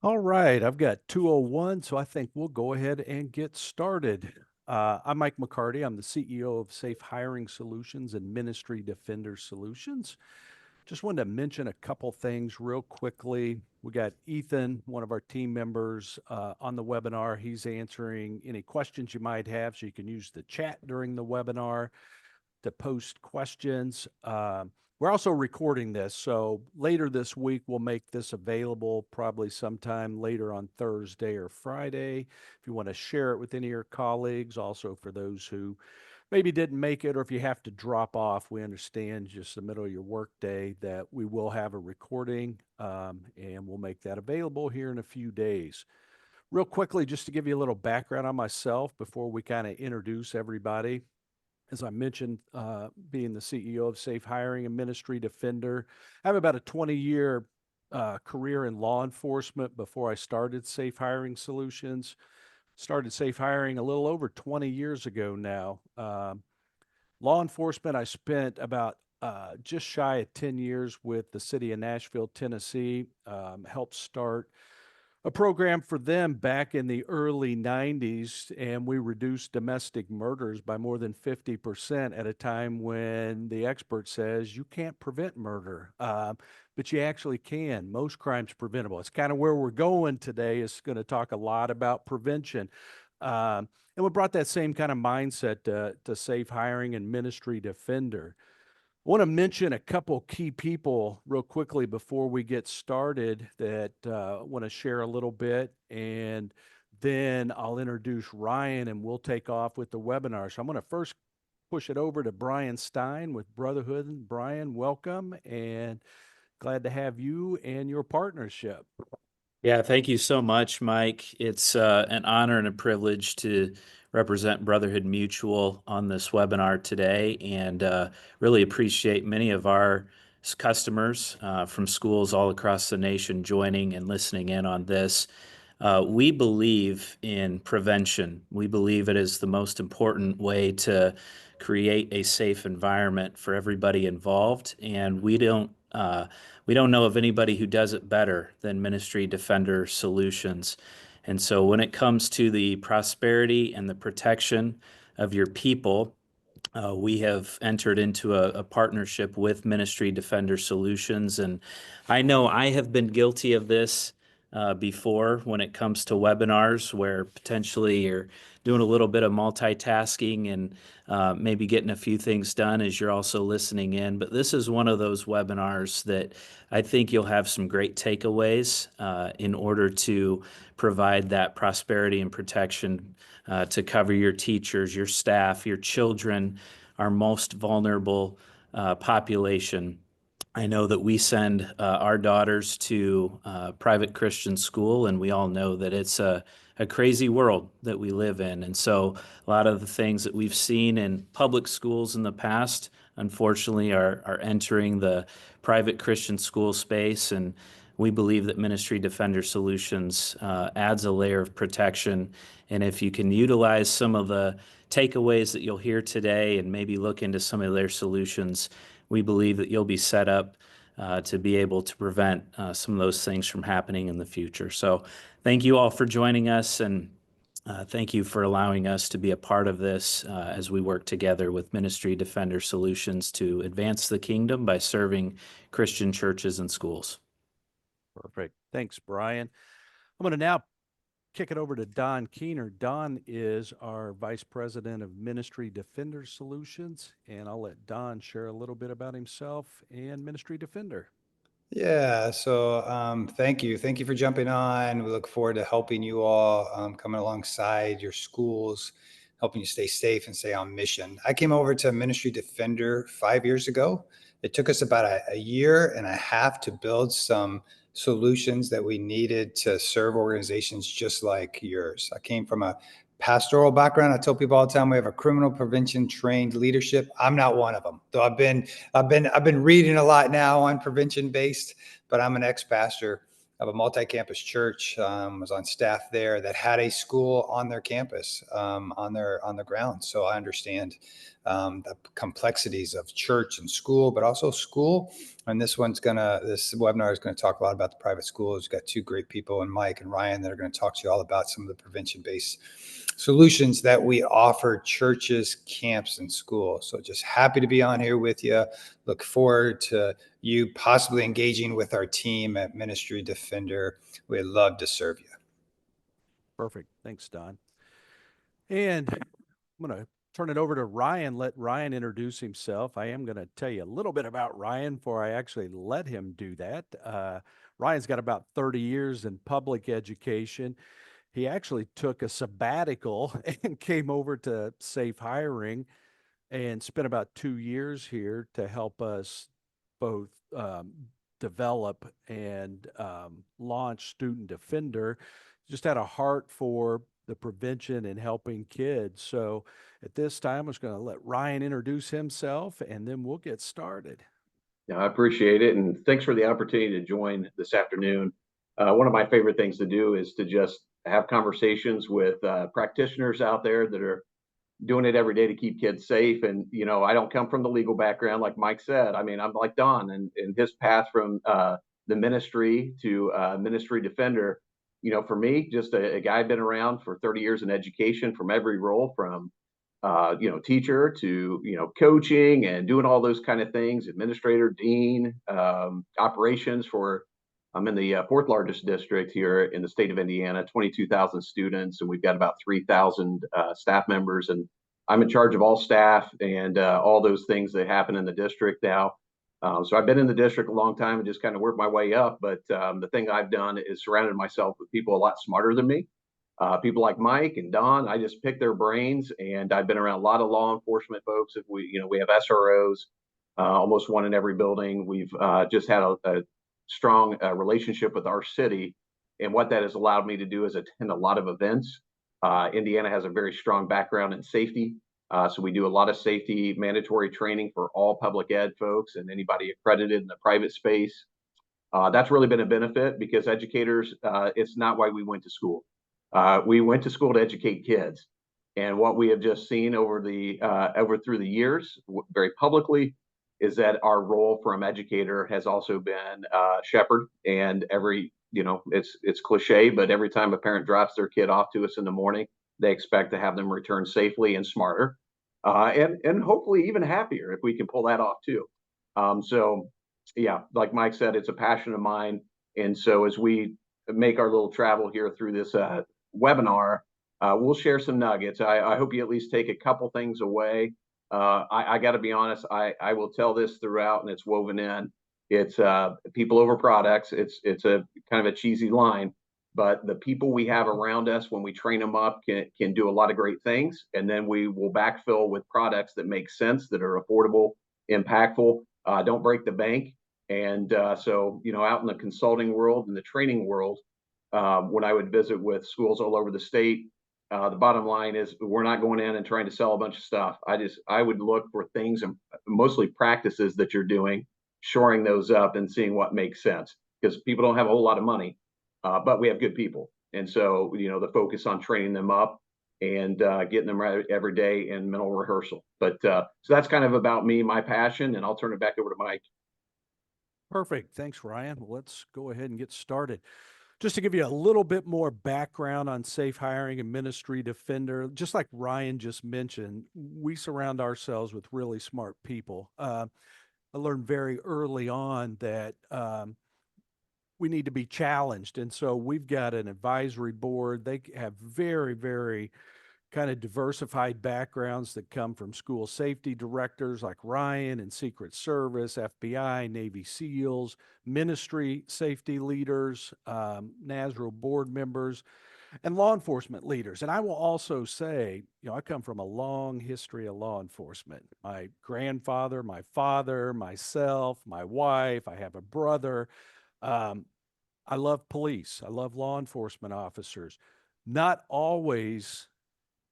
All right, I've got 2:01, so I think we'll go ahead and get started. I'm Mike McCarty. I'm the CEO of SafeHiring Solutions and MinistryDefender Solutions. Just wanted to mention a couple things real quickly. We got Ethan, one of our team members, on the webinar. He's answering any questions you might have, so you can use the chat during the webinar to post questions. We're also recording this, so later this week we'll make this available probably sometime later on Thursday or Friday. If you want to share it with any of your colleagues, also for those who maybe didn't make it, or if you have to drop off, we understand just the middle of your workday that we will have a recording, and we'll make that available here in a few days. Real quickly, just to give you a little background on myself before we kind of introduce everybody. As I mentioned, being the CEO of SafeHiring and MinistryDefender, I have about a 20-year career in law enforcement before I started SafeHiring Solutions. Started SafeHiring a little over 20 years ago now. Law enforcement, I spent about just shy of 10 years with the city of Nashville, Tennessee. Helped start a program for them back in the early 90s, and we reduced domestic murders by more than 50% at a time when the expert says you can't prevent murder, but you actually can. Most crimes preventable. It's kind of where we're going today. Is going to talk a lot about prevention. And we brought that same kind of mindset to SafeHiring and MinistryDefender. I want to mention a couple key people real quickly before we get started that I want to share a little bit, and then I'll introduce Ryan and we'll take off with the webinar. So I'm going to first push it over to Brian Stein with Brotherhood. Brian, welcome, and glad to have you and your partnership. Yeah, thank you so much, Mike. It's an honor and a privilege to represent Brotherhood Mutual on this webinar today, and really appreciate many of our customers from schools all across the nation joining and listening in on this. We believe in prevention. We believe it is the most important way to create a safe environment for everybody involved, and we don't know of anybody who does it better than MinistryDefender Solutions. And so when it comes to the prosperity and the protection of your people, we have entered into a partnership with MinistryDefender Solutions. And I know I have been guilty of this before when it comes to webinars where potentially you're doing a little bit of multitasking and maybe getting a few things done as you're also listening in. But this is one of those webinars that I think you'll have some great takeaways in order to provide that prosperity and protection to cover your teachers, your staff, your children, our most vulnerable population. I know that we send our daughters to private Christian school, and we all know that it's a crazy world that we live in. And so a lot of the things that we've seen in public schools in the past, unfortunately, are entering the private Christian school space. And we believe that MinistryDefender Solutions adds a layer of protection. And if you can utilize some of the takeaways that you'll hear today and maybe look into some of their solutions, we believe that you'll be set up to be able to prevent some of those things from happening in the future. So thank you all for joining us, and thank you for allowing us to be a part of this as we work together with MinistryDefender Solutions to advance the kingdom by serving Christian churches and schools. Perfect. Thanks, Brian. I'm going to now kick it over to Don Keener. Don is our Vice President of MinistryDefender Solutions, and I'll let Don share a little bit about himself and MinistryDefender. Yeah, so thank you. Thank you for jumping on. We look forward to helping you all, coming alongside your schools, helping you stay safe and stay on mission. I came over to MinistryDefender 5 years ago. It took us about a year and a half to build some solutions that we needed to serve organizations just like yours. I came from a pastoral background. I tell people all the time we have a criminal prevention trained leadership. I'm not one of them. Though I've been reading a lot now on prevention based, but I'm an ex-pastor of a multi-campus church. Was on staff there that had a school on their campus, on their grounds. So I understand the complexities of church and school, but also school. And this webinar is going to talk a lot about the private schools. We've got two great people, and Mike and Ryan, that are going to talk to you all about some of the prevention-based solutions that we offer churches, camps, and schools. So just happy to be on here with you. Look forward to you possibly engaging with our team at Ministry Defender. We'd love to serve you. Perfect. Thanks, Don. And I'm going to turn it over to Ryan. Let Ryan introduce himself. I am going to tell you a little bit about Ryan before I actually let him do that. Ryan's got about 30 years in public education. He actually took a sabbatical and came over to SafeHiring and spent about 2 years here to help us both develop and launch Student Defender. Just had a heart for the prevention and helping kids. So at this time, I'm just going to let Ryan introduce himself, and then we'll get started. Yeah, I appreciate it. And thanks for the opportunity to join this afternoon. One of my favorite things to do is to just have conversations with practitioners out there that are doing it every day to keep kids safe. And, I don't come from the legal background, like Mike said. I mean, I'm like Don, and his path from the ministry to Ministry Defender, for me, just a guy been around for 30 years in education, from every role, from teacher to, coaching and doing all those kind of things, administrator, dean, operations I'm in the fourth largest district here in the state of Indiana, 22,000 students, and we've got about 3,000 staff members, and I'm in charge of all staff and all those things that happen in the district now. So I've been in the district a long time and just kind of worked my way up, but the thing I've done is surrounded myself with people a lot smarter than me. People like Mike and Don. I just pick their brains, and I've been around a lot of law enforcement folks. If we have SROs, almost one in every building. We've just had a strong relationship with our city, and what that has allowed me to do is attend a lot of events. Indiana has a very strong background in safety, so we do a lot of safety mandatory training for all public ed folks and anybody accredited in the private space. That's really been a benefit, because educators, it's not why we went to school. We went to school to educate kids, and what we have just seen over through the years, very publicly, is that our role from educator has also been shepherd. And it's cliche, but every time a parent drops their kid off to us in the morning, they expect to have them return safely and smarter, and hopefully even happier if we can pull that off too. So yeah, like Mike said, it's a passion of mine, and so as we make our little travel here through this webinar, we'll share some nuggets. I hope you at least take a couple things away. I got to be honest, I will tell this throughout, and it's woven in. It's people over products. It's a kind of a cheesy line, but the people we have around us, when we train them up, can do a lot of great things, and then we will backfill with products that make sense, that are affordable, impactful, don't break the bank. And so out in the consulting world and the training world, when I would visit with schools all over the state, the bottom line is we're not going in and trying to sell a bunch of stuff. I would look for things, and mostly practices that you're doing, shoring those up and seeing what makes sense, because people don't have a whole lot of money, but we have good people. And so, the focus on training them up and getting them right every day in mental rehearsal. But so that's kind of about me, my passion, and I'll turn it back over to Mike. Perfect. Thanks, Ryan. Well, let's go ahead and get started. Just to give you a little bit more background on SafeHiring and Ministry Defender, just like Ryan just mentioned, we surround ourselves with really smart people. I learned very early on that we need to be challenged. And so we've got an advisory board. They have very, very kind of diversified backgrounds that come from school safety directors like Ryan and Secret Service, FBI, Navy SEALs, ministry safety leaders, NASRO board members, and law enforcement leaders. And I will also say, I come from a long history of law enforcement. My grandfather, my father, myself, my wife, I have a brother. I love police. I love law enforcement officers. Not always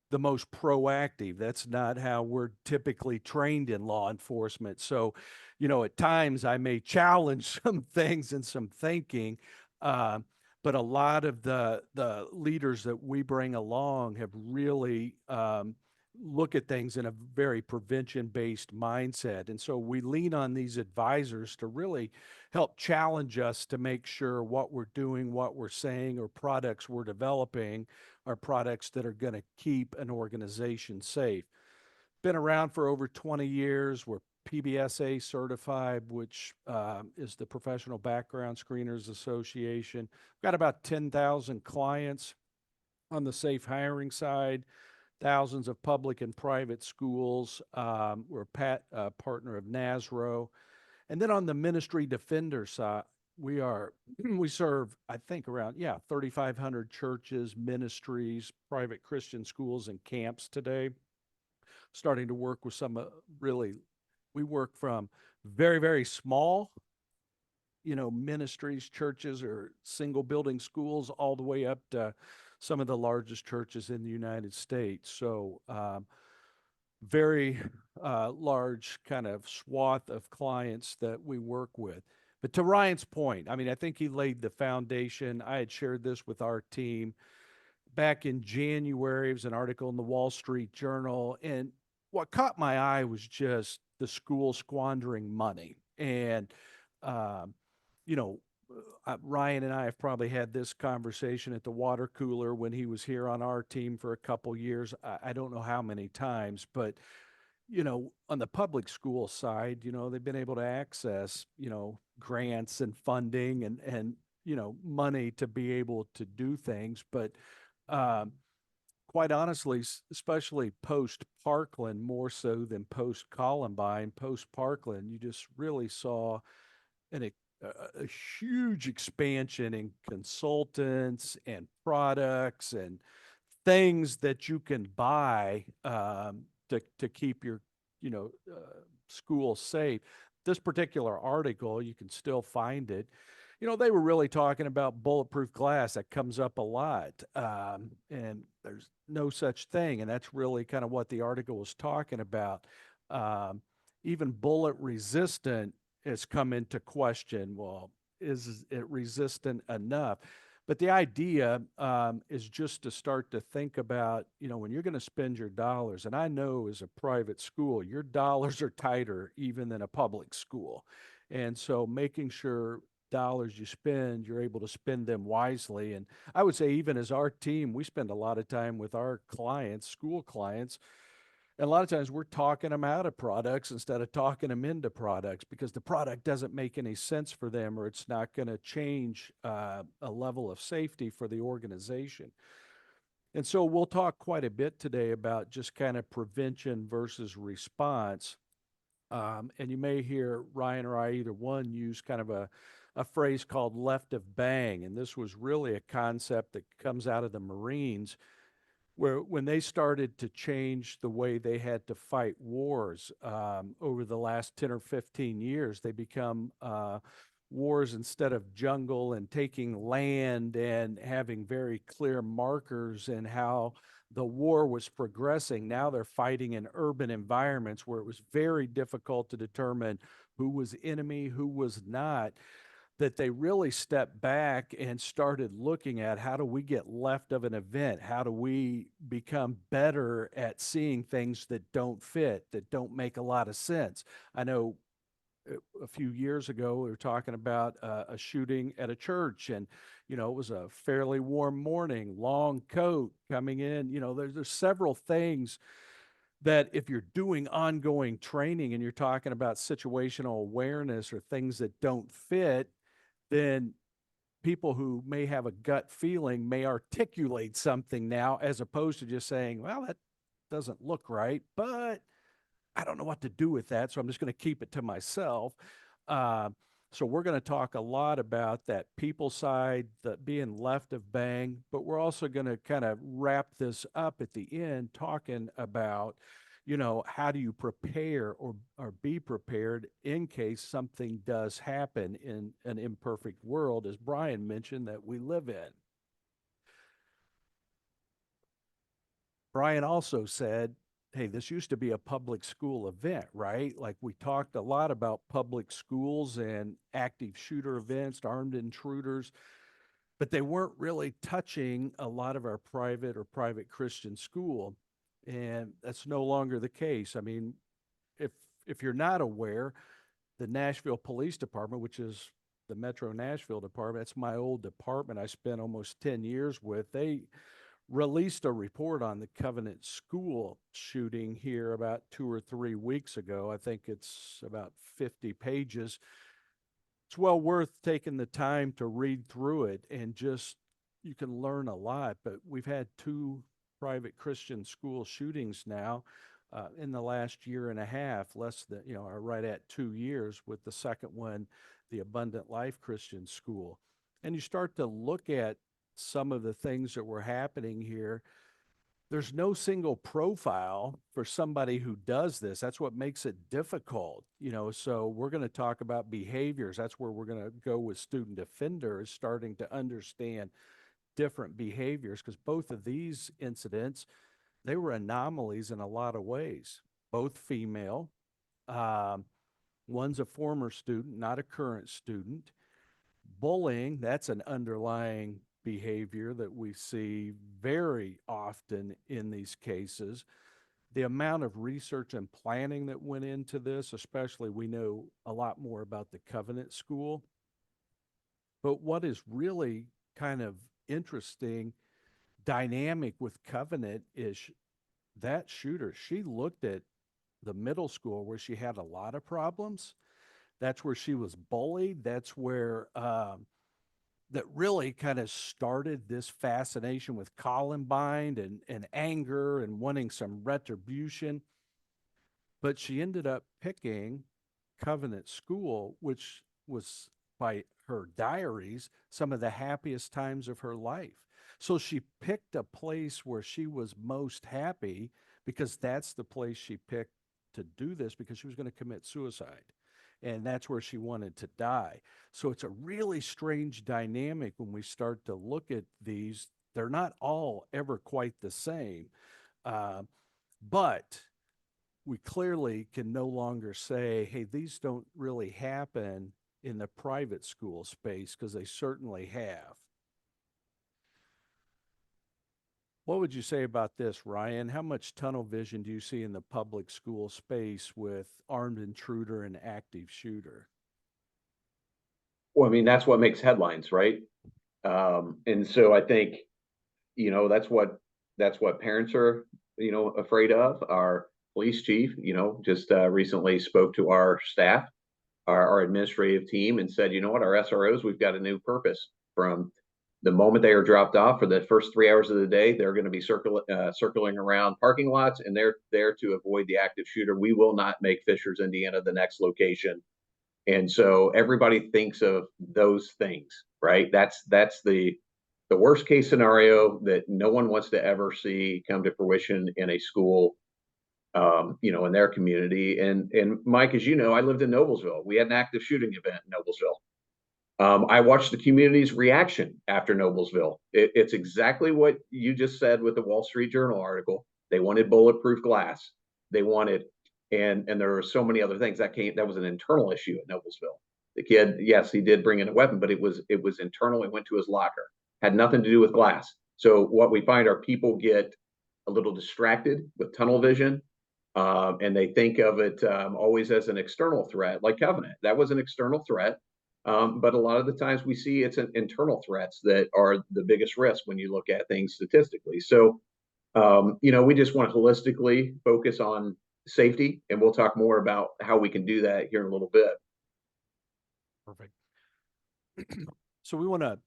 the most proactive. That's not how we're typically trained in law enforcement. So, at times I may challenge some things and some thinking, but a lot of the leaders that we bring along have really look at things in a very prevention-based mindset. And so we lean on these advisors to really help challenge us to make sure what we're doing, what we're saying, or products we're developing are products that are going to keep an organization safe. Been around for over 20 years. We're PBSA certified, which is the Professional Background Screeners Association. Got about 10,000 clients on the safe hiring side, thousands of public and private schools. We're a partner of NASRO. And then on the Ministry Defender side, we serve, I think, around, 3,500 churches, ministries, private Christian schools, and camps today. Starting to work with some we work from very, very small, ministries, churches, or single building schools, all the way up to some of the largest churches in the United States. So very large kind of swath of clients that we work with. But to Ryan's point, I mean, I think he laid the foundation. I had shared this with our team back in January. It was an article in the Wall Street Journal. And what caught my eye was just the school squandering money. And, Ryan and I have probably had this conversation at the water cooler when he was here on our team for a couple years. I don't know how many times, but, on the public school side, they've been able to access, grants and funding and money to be able to do things. But quite honestly, especially post Parkland, more so than post Columbine, post Parkland, you just really saw a huge expansion in consultants and products and things that you can buy to keep your school safe. This particular article, you can still find it. They were really talking about bulletproof glass. That comes up a lot. And there's no such thing. And that's really kind of what the article was talking about. Even bullet resistant has come into question. Well, is it resistant enough? But the idea is just to start to think about, when you're going to spend your dollars, and I know as a private school, your dollars are tighter even than a public school. And so making sure dollars you spend, you're able to spend them wisely. And I would say even as our team, we spend a lot of time with our clients, school clients, and a lot of times we're talking them out of products instead of talking them into products because the product doesn't make any sense for them or it's not going to change a level of safety for the organization. And so we'll talk quite a bit today about just kind of prevention versus response. And you may hear Ryan or I, either one, use kind of a phrase called left of bang. And this was really a concept that comes out of the Marines, where when they started to change the way they had to fight wars over the last 10 or 15 years, they become wars instead of jungle and taking land and having very clear markers in how the war was progressing. Now they're fighting in urban environments where it was very difficult to determine who was enemy, who was not, that they really stepped back and started looking at how do we get left of an event? How do we become better at seeing things that don't fit, that don't make a lot of sense? I know a few years ago, we were talking about a shooting at a church, and, it was a fairly warm morning, long coat coming in. There's several things that if you're doing ongoing training and you're talking about situational awareness or things that don't fit, then people who may have a gut feeling may articulate something now as opposed to just saying, well, that doesn't look right, but I don't know what to do with that, so I'm just going to keep it to myself. So we're going to talk a lot about that people side, the being left of bang, but we're also going to kind of wrap this up at the end talking about, how do you prepare or be prepared in case something does happen in an imperfect world, as Brian mentioned, that we live in. Brian also said, hey, this used to be a public school event, right? Like we talked a lot about public schools and active shooter events, armed intruders, but they weren't really touching a lot of our private or private Christian school. And that's no longer the case. I mean, if if you're not aware, the Nashville Police Department, which is the Metro Nashville Department, that's my old department I spent almost 10 years with. They released a report on the Covenant School shooting here about 2 or 3 weeks ago. I think it's about 50 pages. It's well worth taking the time to read through it, and just you can learn a lot. But we've had two private Christian school shootings now in the last year and a half, less than, or right at 2 years, with the second one, the Abundant Life Christian School. And you start to look at some of the things that were happening here. There's no single profile for somebody who does this. That's what makes it difficult, so we're going to talk about behaviors. That's where we're going to go with student defenders, starting to understand different behaviors, because both of these incidents, they were anomalies in a lot of ways. Both female. One's a former student, not a current student. Bullying, that's an underlying behavior that we see very often in these cases. The amount of research and planning that went into this, especially, we know a lot more about the Covenant School. But what is really kind of interesting dynamic with Covenant is that shooter, she looked at the middle school where she had a lot of problems. That's where she was bullied. That's where that really kind of started this fascination with Columbine and anger and wanting some retribution. But she ended up picking Covenant School, which was, by her diaries, some of the happiest times of her life. So she picked a place where she was most happy, because that's the place she picked to do this, because she was going to commit suicide. And that's where she wanted to die. So it's a really strange dynamic when we start to look at these. They're not all ever quite the same. But we clearly can no longer say, hey, these don't really happen in the private school space, because they certainly have. What would you say about this, Ryan? How much tunnel vision do you see in the public school space with armed intruder and active shooter? Well, I mean, that's what makes headlines, right? And so I think, that's what parents are, afraid of. Our police chief, just recently spoke to our staff, our administrative team, and said, what, our SROs, we've got a new purpose. From the moment they are dropped off, for the first 3 hours of the day, they're going to be circling around parking lots, and they're there to avoid the active shooter. We will not make Fishers, Indiana, the next location. And so everybody thinks of those things, right? That's the worst case scenario that no one wants to ever see come to fruition in a school, in their community. And Mike, as you know, I lived in Noblesville. We had an active shooting event in Noblesville. I watched the community's reaction after Noblesville. It's exactly what you just said with the Wall Street Journal article. They wanted bulletproof glass. They wanted, and there were so many other things that was an internal issue at Noblesville. The kid, yes, he did bring in a weapon, but it was internal. It went to his locker. Had nothing to do with glass. So what we find are people get a little distracted with tunnel vision, and they think of it always as an external threat, like Covenant. That was an external threat. But a lot of the times we see it's an internal threats that are the biggest risk when you look at things statistically. So, we just want to holistically focus on safety, and we'll talk more about how we can do that here in a little bit. Perfect. So we want to,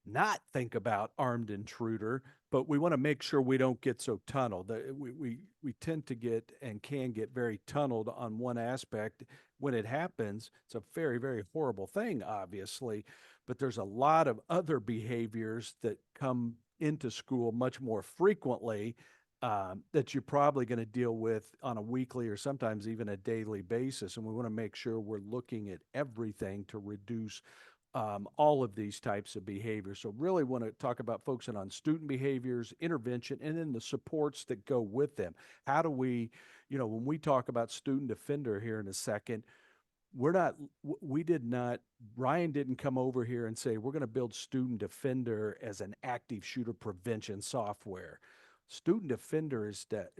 not think about armed intruder, but we want to make sure we don't get so tunneled. We tend to get and can get very tunneled on one aspect. When it happens, it's a very, very horrible thing, obviously, but there's a lot of other behaviors that come into school much more frequently that you're probably going to deal with on a weekly or sometimes even a daily basis. And we want to make sure we're looking at everything to reduce all of these types of behaviors. So really want to talk about focusing on student behaviors, intervention, and then the supports that go with them. How do we, when we talk about student defender here in a second, we did not, Ryan didn't come over here and say, we're going to build Student Defender as an active shooter prevention software. Student Defender is that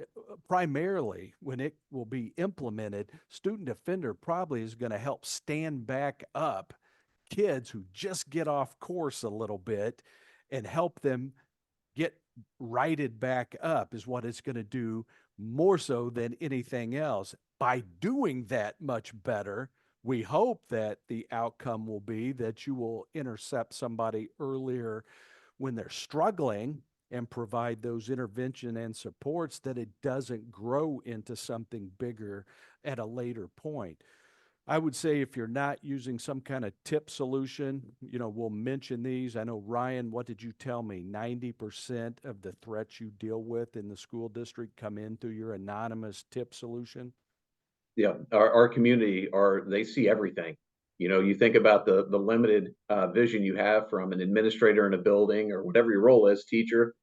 primarily when it will be implemented, Student Defender probably is going to help stand back up kids who just get off course a little bit and help them get righted back up is what it's going to do more so than anything else. By doing that much better, we hope that the outcome will be that you will intercept somebody earlier when they're struggling and provide those intervention and supports, that it doesn't grow into something bigger at a later point. I would say if you're not using some kind of tip solution, we'll mention these. I know, Ryan, what did you tell me? 90% of the threats you deal with in the school district come in through your anonymous tip solution? Yeah, our community they see everything. You think about the limited vision you have from an administrator in a building or whatever your role is, teacher.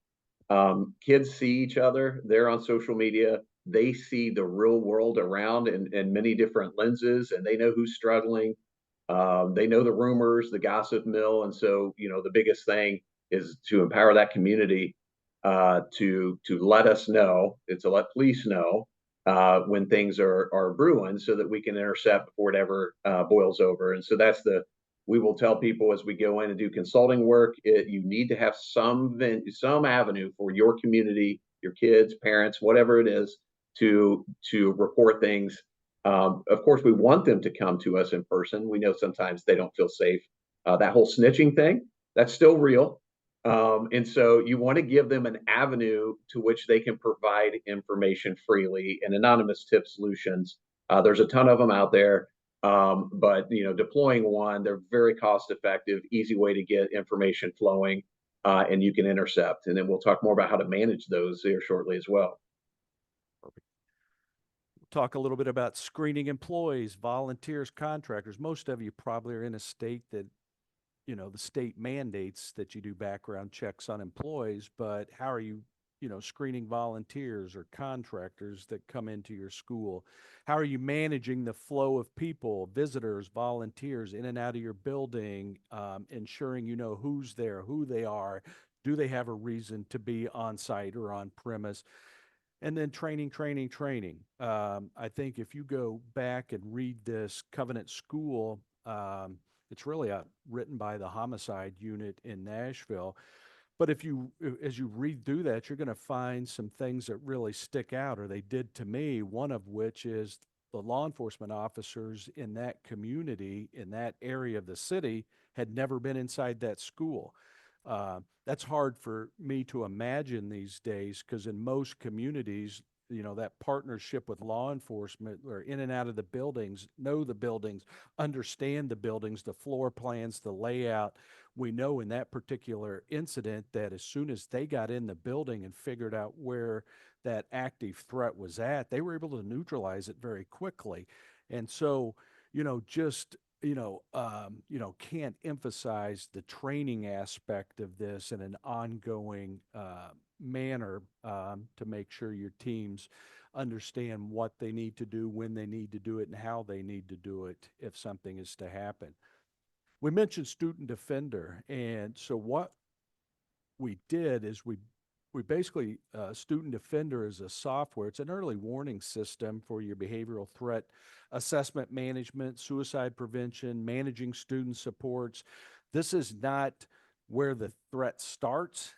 Kids see each other. They're on social media. They see the real world around in many different lenses, and they know who's struggling. They know the rumors, the gossip mill. And so, the biggest thing is to empower that community to let us know, and to let police know when things are brewing, so that we can intercept before it ever boils over. And so we will tell people as we go in and do consulting work, you need to have some avenue for your community, your kids, parents, whatever it is, to report things. Of course, we want them to come to us in person. We know sometimes they don't feel safe. That whole snitching thing, that's still real. And so you want to give them an avenue to which they can provide information freely. And anonymous tip solutions, there's a ton of them out there. But deploying one, they're very cost effective, easy way to get information flowing, and you can intercept. And then we'll talk more about how to manage those here shortly as well. Perfect. We'll talk a little bit about screening employees, volunteers, contractors. Most of you probably are in a state that, the state mandates that you do background checks on employees, but how are you, screening volunteers or contractors that come into your school? How are you managing the flow of people, visitors, volunteers in and out of your building, ensuring you know who's there, who they are, do they have a reason to be on site or on premise? And then training. I think if you go back and read this Covenant School, it's really written by the homicide unit in Nashville. But as you read through that, you're going to find some things that really stick out, or they did to me, one of which is the law enforcement officers in that community, in that area of the city, had never been inside that school. That's hard for me to imagine these days, because in most communities, that partnership with law enforcement, or in and out of the buildings, know the buildings, understand the buildings, the floor plans, the layout. We know in that particular incident that as soon as they got in the building and figured out where that active threat was at, they were able to neutralize it very quickly. And so, can't emphasize the training aspect of this in an ongoing manner, to make sure your teams understand what they need to do, when they need to do it, and how they need to do it if something is to happen. We mentioned Student Defender, and so what we did is we basically, Student Defender is a software. It's an early warning system for your behavioral threat assessment management, suicide prevention, managing student supports. This is not where the threat starts.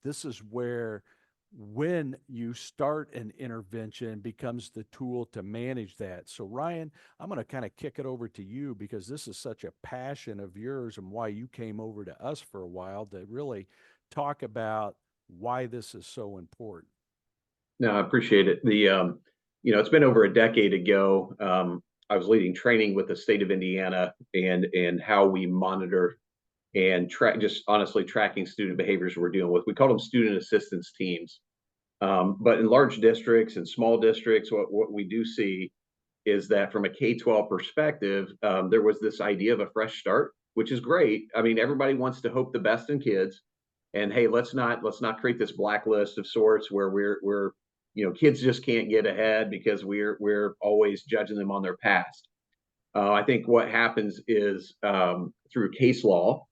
This is where, when you start an intervention, becomes the tool to manage that. So Ryan, I'm going to kind of kick it over to you, because this is such a passion of yours and why you came over to us for a while to really talk about why this is so important. No, I appreciate it. It's been over a decade ago. I was leading training with the state of Indiana, and how we monitor and track, just honestly tracking student behaviors we're dealing with. We call them student assistance teams. But in large districts and small districts, what we do see is that from a K-12 perspective, there was this idea of a fresh start, which is great. I mean, everybody wants to hope the best in kids, and hey, let's not create this blacklist of sorts where we're kids just can't get ahead because we're always judging them on their past. I think what happens is through case law,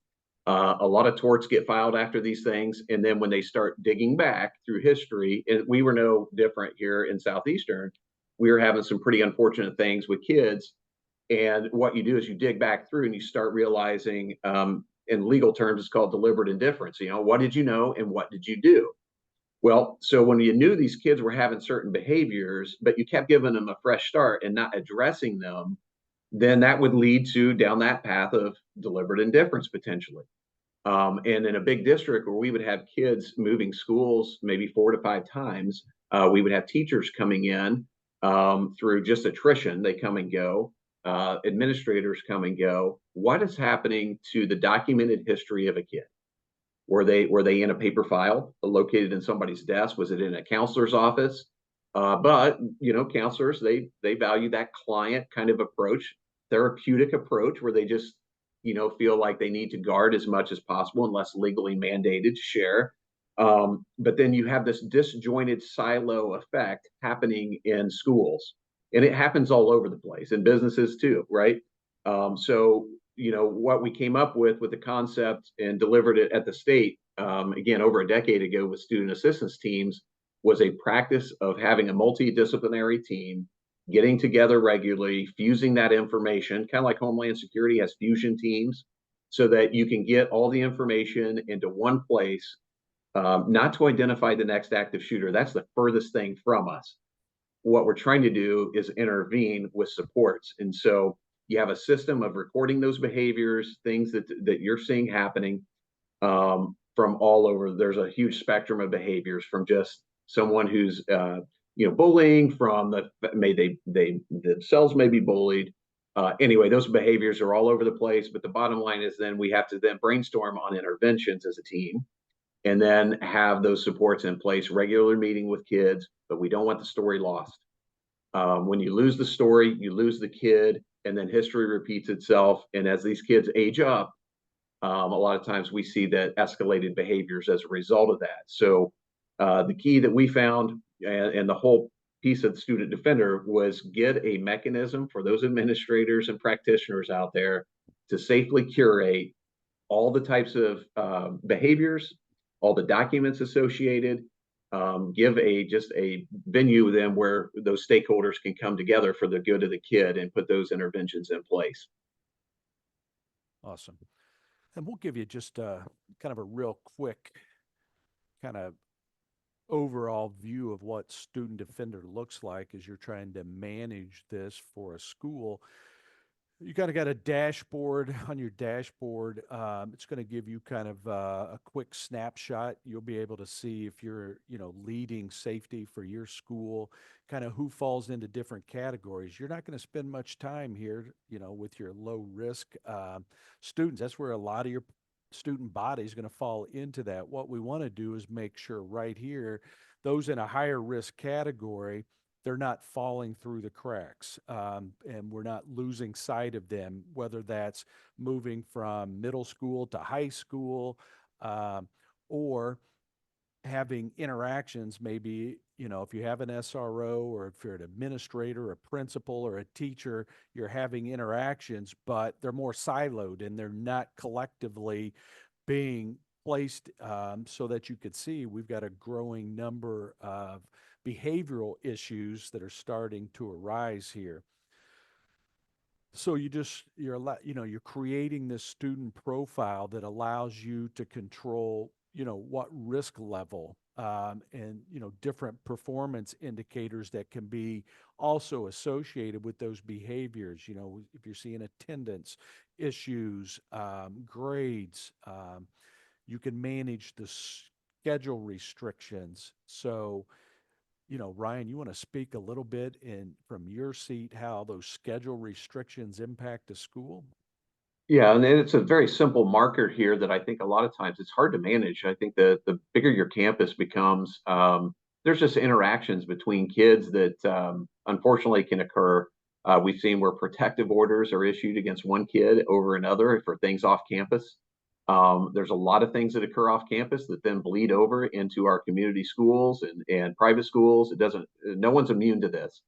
a lot of torts get filed after these things. And then when they start digging back through history, and we were no different here in Southeastern, we were having some pretty unfortunate things with kids. And what you do is you dig back through and you start realizing, in legal terms, it's called deliberate indifference. You know, what did you know and what did you do? Well, so when you knew these kids were having certain behaviors, but you kept giving them a fresh start and not addressing them, then that would lead to down that path of deliberate indifference potentially. And in a big district where we would have kids moving schools maybe 4 to 5 times, we would have teachers coming in through just attrition. They come and go. Administrators come and go. What is happening to the documented history of a kid? Were they in a paper file located in somebody's desk? Was it in a counselor's office? But you know, counselors, they value that client kind of approach, therapeutic approach, where they just, you know, feel like they need to guard as much as possible unless legally mandated to share. But then you have this disjointed silo effect happening in schools, and it happens all over the place, in businesses too, right? So you know, what we came up with the concept and delivered it at the state, again, over a decade ago with student assistance teams, was a practice of having a multidisciplinary team, getting together regularly, fusing that information, kind of like Homeland Security has fusion teams, so that you can get all the information into one place, not to identify the next active shooter. That's the furthest thing from us. What we're trying to do is intervene with supports. And so you have a system of recording those behaviors, things that you're seeing happening from all over. There's a huge spectrum of behaviors, from just someone who's you know, bullying, from they themselves may be bullied. Anyway, those behaviors are all over the place. But the bottom line is then we have to then brainstorm on interventions as a team, and then have those supports in place, regular meeting with kids. But we don't want the story lost. When you lose the story, you lose the kid, and then history repeats itself. And as these kids age up, a lot of times we see that escalated behaviors as a result of that. So the key that we found, and the whole piece of the Student Defender, was get a mechanism for those administrators and practitioners out there to safely curate all the types of behaviors, all the documents associated, give just a venue then where those stakeholders can come together for the good of the kid and put those interventions in place. Awesome. And we'll give you just kind of a real quick kind of overall view of what Student Defender looks like as you're trying to manage this for a school. You kind of got a dashboard. On your dashboard. It's going to give you kind of a quick snapshot. You'll be able to see if you're, you know, leading safety for your school, kind of who falls into different categories. You're not going to spend much time here, you know, with your low risk students. That's where a lot of your student body is going to fall into that. What we want to do is make sure right here, those in a higher risk category, they're not falling through the cracks, and we're not losing sight of them, whether that's moving from middle school to high school, or having interactions. Maybe, you know, if you have an SRO, or if you're an administrator, a principal, or a teacher, you're having interactions, but they're more siloed and they're not collectively being placed, so that you could see we've got a growing number of behavioral issues that are starting to arise here. So you're creating this student profile that allows you to control, you know, what risk level, and, you know, different performance indicators that can be also associated with those behaviors. You know, if you're seeing attendance issues, grades, you can manage the schedule restrictions. So, you know, Ryan, you want to speak a little bit from your seat how those schedule restrictions impact the school? Yeah, and it's a very simple marker here that I think a lot of times it's hard to manage. I think the bigger your campus becomes, there's just interactions between kids that unfortunately can occur. We've seen where protective orders are issued against one kid over another for things off campus. There's a lot of things that occur off campus that then bleed over into our community schools and private schools. No one's immune to this.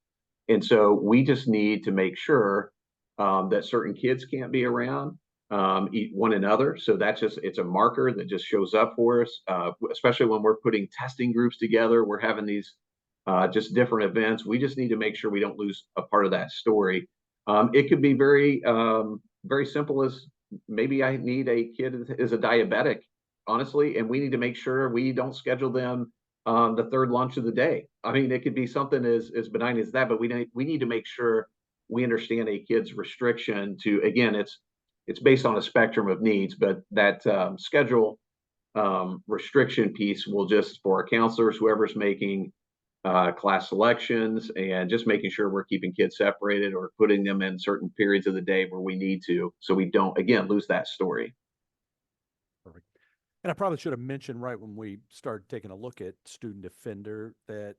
And so we just need to make sure that certain kids can't be around one another. So it's a marker that just shows up for us, especially when we're putting testing groups together. We're having these just different events. We just need to make sure we don't lose a part of that story. It could be very simple as maybe I need a kid is a diabetic, honestly, and we need to make sure we don't schedule them the third lunch of the day. I mean, it could be something as benign as that, but we need to make sure we understand a kid's restriction to, again, it's based on a spectrum of needs, but that schedule restriction piece will just, for our counselors, whoever's making class selections, and just making sure we're keeping kids separated or putting them in certain periods of the day where we need to, so we don't, again, lose that story. Perfect. And I probably should have mentioned right when we started taking a look at Student Defender that,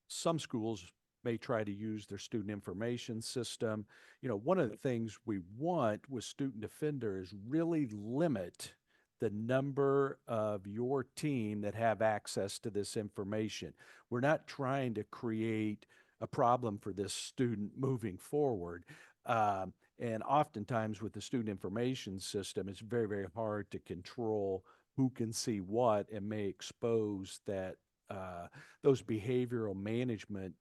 some schools may try to use their student information system. One of the things we want with Student Defender is really limit the number of your team that have access to this information. We're not trying to create a problem for this student moving forward. And oftentimes with the student information system, it's very, very hard to control who can see what, and may expose that those behavioral management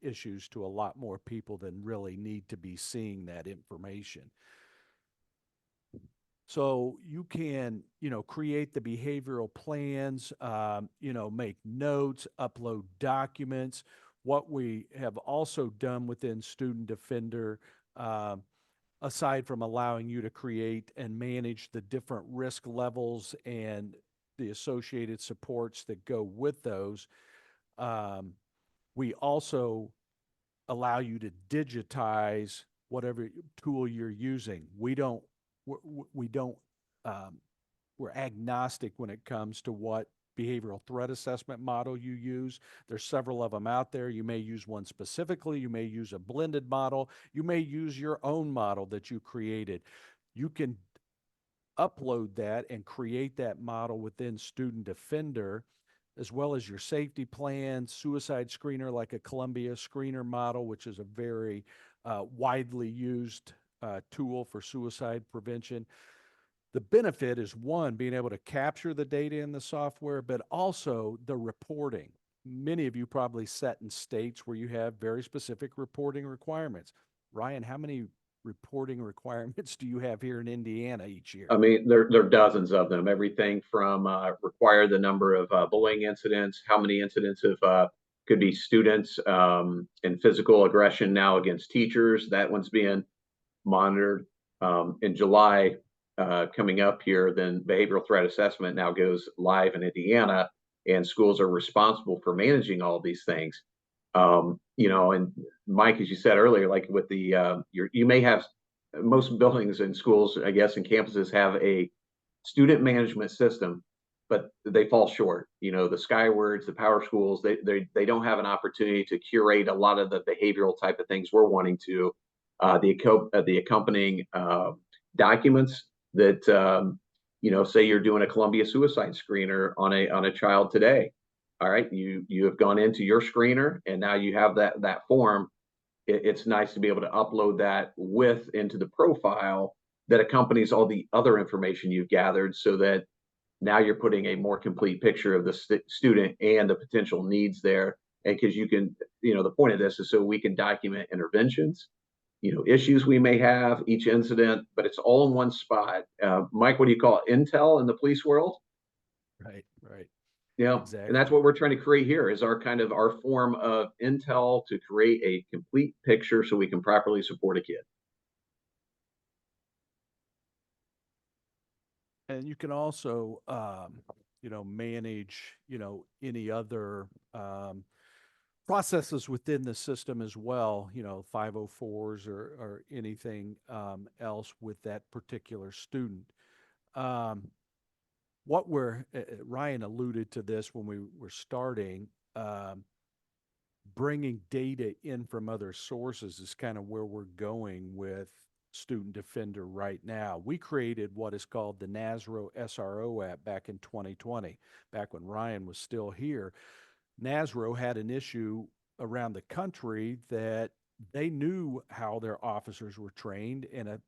issues to a lot more people than really need to be seeing that information. So you can, create the behavioral plans, make notes, upload documents. What we have also done within Student Defender, aside from allowing you to create and manage the different risk levels and the associated supports that go with those, we also allow you to digitize whatever tool you're using. We're agnostic when it comes to what behavioral threat assessment model you use. There's several of them out there. You may use one specifically. You may use a blended model. You may use your own model that you created. You can upload that and create that model within Student Defender, as well as your safety plan, suicide screener like a Columbia screener model, which is a very widely used tool for suicide prevention. The benefit is, one, being able to capture the data in the software, but also the reporting. Many of you probably set in states where you have very specific reporting requirements. Ryan, how many reporting requirements do you have here in Indiana each year? I mean, there are dozens of them. Everything from require the number of bullying incidents, how many incidents of could be students and physical aggression now against teachers. That one's being monitored. In July, coming up here, then behavioral threat assessment now goes live in Indiana, and schools are responsible for managing all these things. And Mike, as you said earlier, like with the you may have, most buildings and schools, I guess, and campuses have a student management system, but they fall short. The Skywards, the Power Schools, they don't have an opportunity to curate a lot of the behavioral type of things we're wanting to. The accompanying documents that say you're doing a Columbia suicide screener on a child today. All right, you have gone into your screener, and now you have that form. It's nice to be able to upload that into the profile that accompanies all the other information you've gathered, so that now you're putting a more complete picture of the student and the potential needs there. And because you can, the point of this is so we can document interventions, issues we may have, each incident, but it's all in one spot. Mike, what do you call it? Intel in the police world? Right. Yeah, Exactly. and that's what we're trying to create here, is our form of intel to create a complete picture so we can properly support a kid. And you can also, manage, any other processes within the system as well, 504s or anything else with that particular student. What Ryan alluded to this when we were starting, bringing data in from other sources is kind of where we're going with Student Defender right now. We created what is called the NASRO SRO app back in 2020, back when Ryan was still here. NASRO had an issue around the country that they knew how their officers were trained in a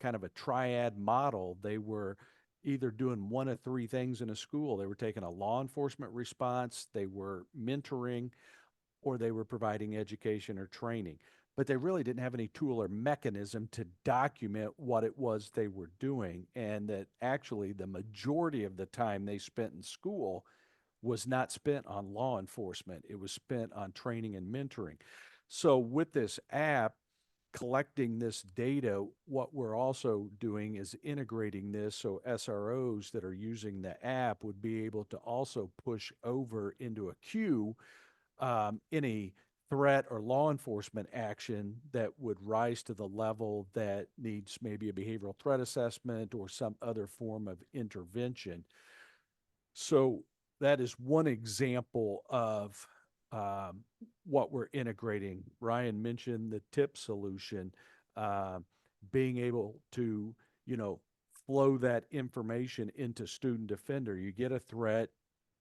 kind of a triad model. They were either doing one of three things in a school. They were taking a law enforcement response, they were mentoring, or they were providing education or training. But they really didn't have any tool or mechanism to document what it was they were doing. And that actually the majority of the time they spent in school was not spent on law enforcement. It was spent on training and mentoring. So with this app, collecting this data, what we're also doing is integrating this so SROs that are using the app would be able to also push over into a queue any threat or law enforcement action that would rise to the level that needs maybe a behavioral threat assessment or some other form of intervention. So that is one example of what we're integrating. Ryan mentioned the tip solution, uh, being able to, flow that information into Student Defender. You get a threat,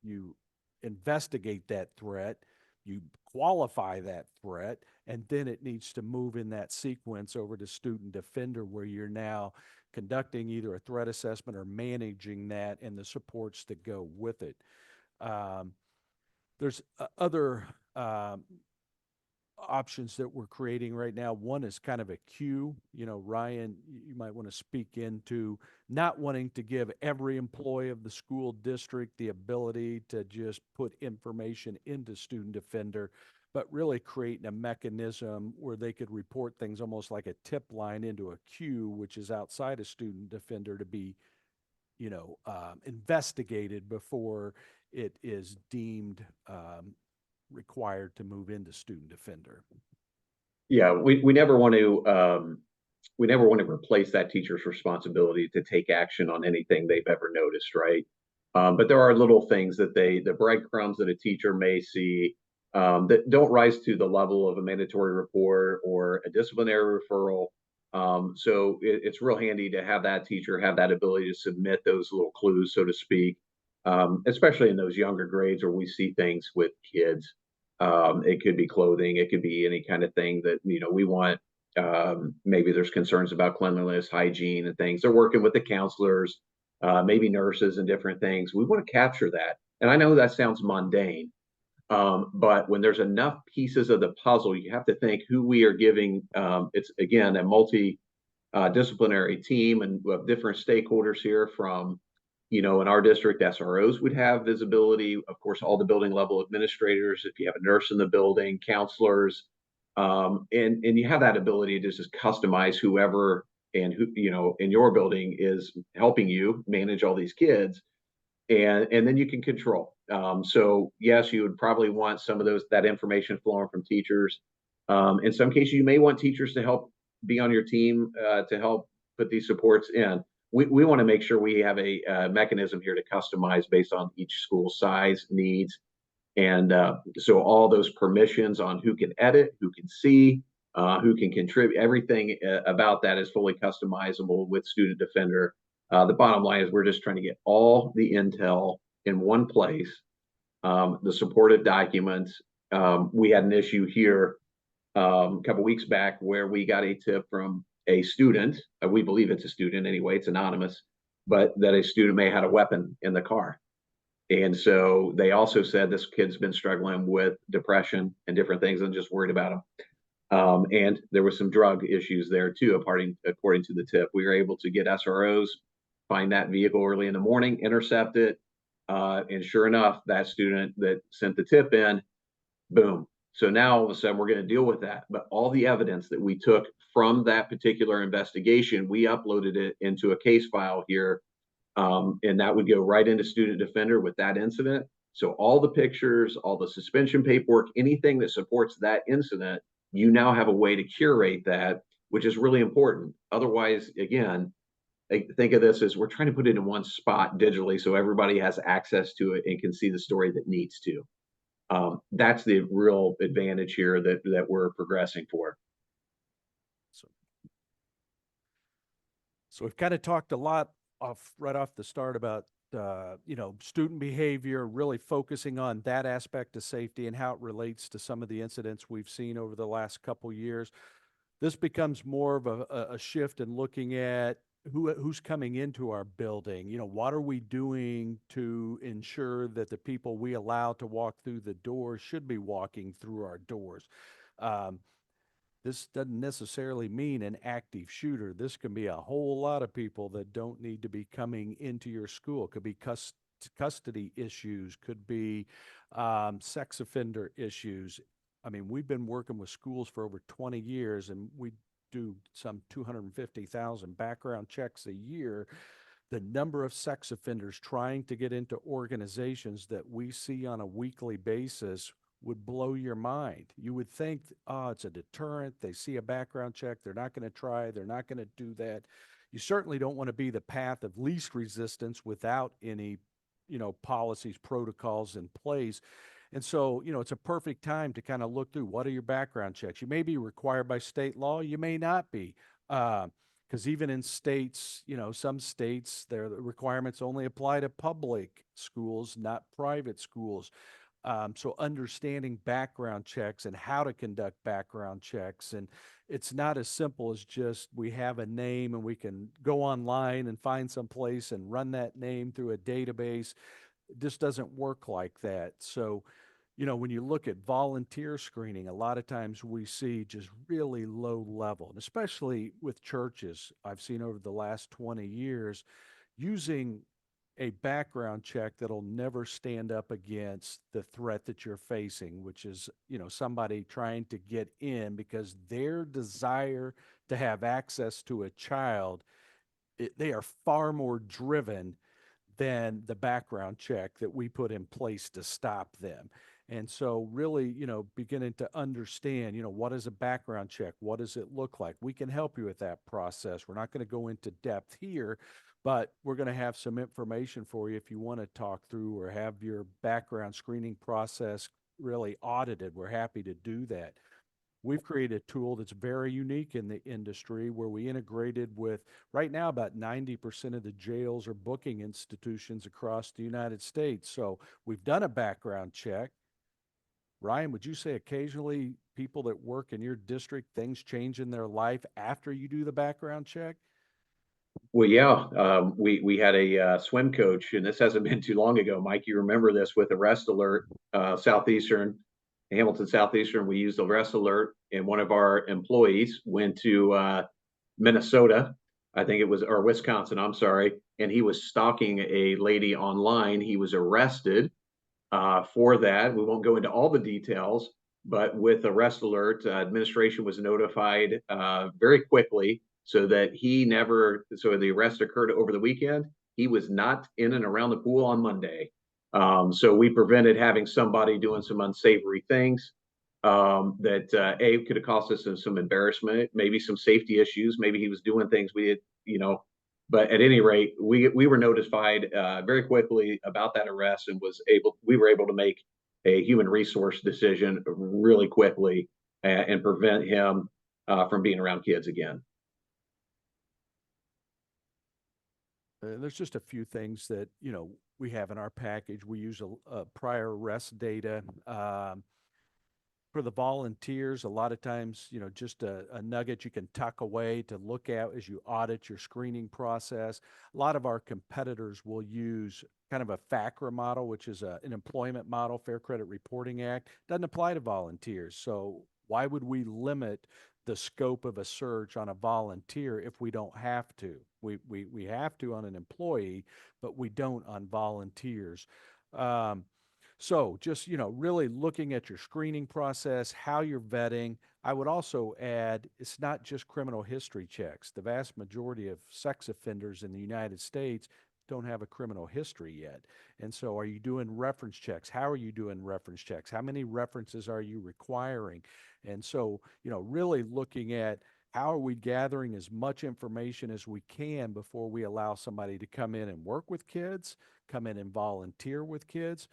you investigate that threat, you qualify that threat, and then it needs to move in that sequence over to Student Defender, where you're now conducting either a threat assessment or managing that and the supports that go with it. There's other options that we're creating right now. One is kind of a queue. Ryan, you might want to speak into not wanting to give every employee of the school district the ability to just put information into Student Defender, but really creating a mechanism where they could report things almost like a tip line into a queue, which is outside of Student Defender, to be investigated before it is deemed required to move into Student Defender. Yeah, we never want to replace that teacher's responsibility to take action on anything they've ever noticed, right? But there are little things that the breadcrumbs that a teacher may see that don't rise to the level of a mandatory report or a disciplinary referral. So it's real handy to have that teacher have that ability to submit those little clues, so to speak, especially in those younger grades where we see things with kids. It could be clothing, it could be any kind of thing that we want. Maybe there's concerns about cleanliness, hygiene, and things. They're working with the counselors, maybe nurses, and different things. We want to capture that. And I know that sounds mundane, but when there's enough pieces of the puzzle, you have to think who we are giving. It's again a multi-disciplinary team and of different stakeholders here. From in our district, SROs would have visibility. Of course, all the building level administrators, if you have a nurse in the building, counselors, and you have that ability to just customize whoever and who in your building is helping you manage all these kids, and then you can control. So yes, you would probably want some of that information flowing from teachers. In some cases, you may want teachers to help be on your team to help put these supports in. We want to make sure we have a mechanism here to customize based on each school's size, needs, and so all those permissions on who can edit, who can see, who can contribute, everything about that is fully customizable with Student Defender. The bottom line is we're just trying to get all the intel in one place, the supportive documents. We had an issue here a couple weeks back where we got a tip from a student. We believe it's a student anyway, it's anonymous, but that a student may have had a weapon in the car. And so they also said this kid's been struggling with depression and different things and just worried about him. And there was some drug issues there too, according to the tip. We were able to get SROs, find that vehicle early in the morning, intercept it. And sure enough, that student that sent the tip in, boom. So now all of a sudden we're going to deal with that. But all the evidence that we took from that particular investigation, we uploaded it into a case file here. And that would go right into Student Defender with that incident. So all the pictures, all the suspension paperwork, anything that supports that incident, you now have a way to curate that, which is really important. Otherwise, again, think of this as we're trying to put it in one spot digitally so everybody has access to it and can see the story that needs to. That's the real advantage here that we're progressing for. So we've kind of talked a lot right off the start about student behavior, really focusing on that aspect of safety and how it relates to some of the incidents we've seen over the last couple years. This becomes more of a shift in looking at who's coming into our building. What are we doing to ensure that the people we allow to walk through the doors should be walking through our doors? Um, this doesn't necessarily mean an active shooter. This can be a whole lot of people that don't need to be coming into your school. It could be custody issues, could be sex offender issues. I mean, we've been working with schools for over 20 years, and we do some 250,000 background checks a year. The number of sex offenders trying to get into organizations that we see on a weekly basis would blow your mind. You would think, oh, it's a deterrent. They see a background check. They're not going to try. They're not going to do that. You certainly don't want to be the path of least resistance without any, policies, protocols in place. And so, it's a perfect time to kind of look through what are your background checks. You may be required by state law. You may not be. Because even in states, some states, their requirements only apply to public schools, not private schools. So understanding background checks and how to conduct background checks. And it's not as simple as just we have a name and we can go online and find some place and run that name through a database. It just doesn't work like that. So, when you look at volunteer screening, a lot of times we see just really low level, and especially with churches, I've seen over the last 20 years using a background check that'll never stand up against the threat that you're facing, which is, somebody trying to get in because their desire to have access to a child, they are far more driven than the background check that we put in place to stop them. And so really, beginning to understand, what is a background check? What does it look like? We can help you with that process. We're not going to go into depth here, but we're going to have some information for you if you want to talk through or have your background screening process really audited. We're happy to do that. We've created a tool that's very unique in the industry where we integrated with, right now, about 90% of the jails or booking institutions across the United States. So we've done a background check. Ryan, would you say occasionally people that work in your district, things change in their life after you do the background check? Well, yeah, we had a swim coach, and this hasn't been too long ago. Mike, you remember this with Arrest Alert, Southeastern, Hamilton Southeastern. We used Arrest Alert, and one of our employees went to Minnesota, I think it was, or Wisconsin, I'm sorry, and he was stalking a lady online. He was arrested for that. We won't go into all the details, but with Arrest Alert, administration was notified very quickly so that so the arrest occurred over the weekend. He was not in and around the pool on Monday. So we prevented having somebody doing some unsavory things that could have cost us some embarrassment, maybe some safety issues. Maybe he was doing things we did, but at any rate, we were notified very quickly about that arrest and we were able to make a human resource decision really quickly and prevent him from being around kids again. There's just a few things that, we have in our package. We use a prior arrest data. For the volunteers, a lot of times, just a nugget you can tuck away to look at as you audit your screening process. A lot of our competitors will use kind of a FACRA model, which is an employment model, Fair Credit Reporting Act. Doesn't apply to volunteers. So why would we limit the scope of a search on a volunteer if we don't have to? We have to on an employee, but we don't on volunteers. So just, really looking at your screening process, how you're vetting. I would also add, it's not just criminal history checks. The vast majority of sex offenders in the United States don't have a criminal history yet. And so are you doing reference checks? How are you doing reference checks? How many references are you requiring? And so, really looking at how are we gathering as much information as we can before we allow somebody to come in and work with kids, come in and volunteer with kids.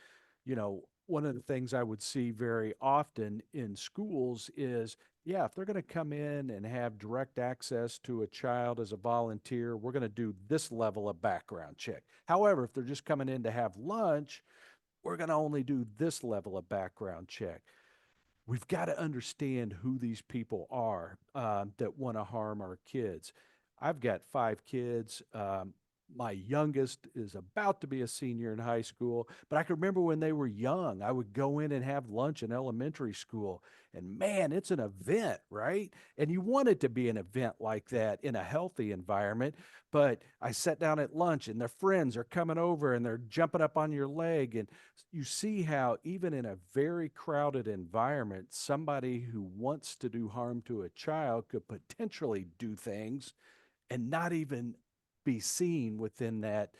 One of the things I would see very often in schools is yeah, if they're going to come in and have direct access to a child as a volunteer, we're going to do this level of background check. However, if they're just coming in to have lunch, we're going to only do this level of background check. We've got to understand who these people are that want to harm our kids. I've got 5 kids. My youngest is about to be a senior in high school, but I can remember when they were young, I would go in and have lunch in elementary school, and man, it's an event, right? And you want it to be an event like that in a healthy environment. But I sat down at lunch and their friends are coming over and they're jumping up on your leg, and you see how even in a very crowded environment, somebody who wants to do harm to a child could potentially do things and not even be seen within that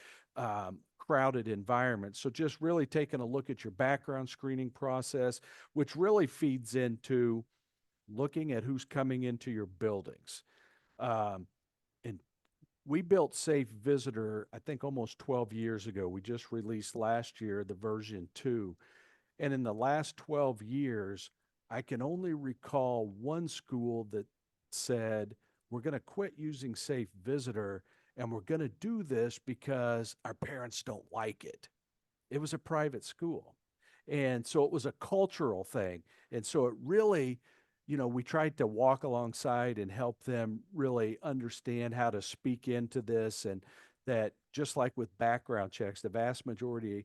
crowded environment. So just really taking a look at your background screening process, which really feeds into looking at who's coming into your buildings. And we built Safe Visitor, I think almost 12 years ago. We just released last year the version 2. And in the last 12 years, I can only recall one school that said, we're going to quit using Safe Visitor and we're going to do this because our parents don't like it. It was a private school. And so it was a cultural thing. And so it really, we tried to walk alongside and help them really understand how to speak into this, and that just like with background checks, the vast majority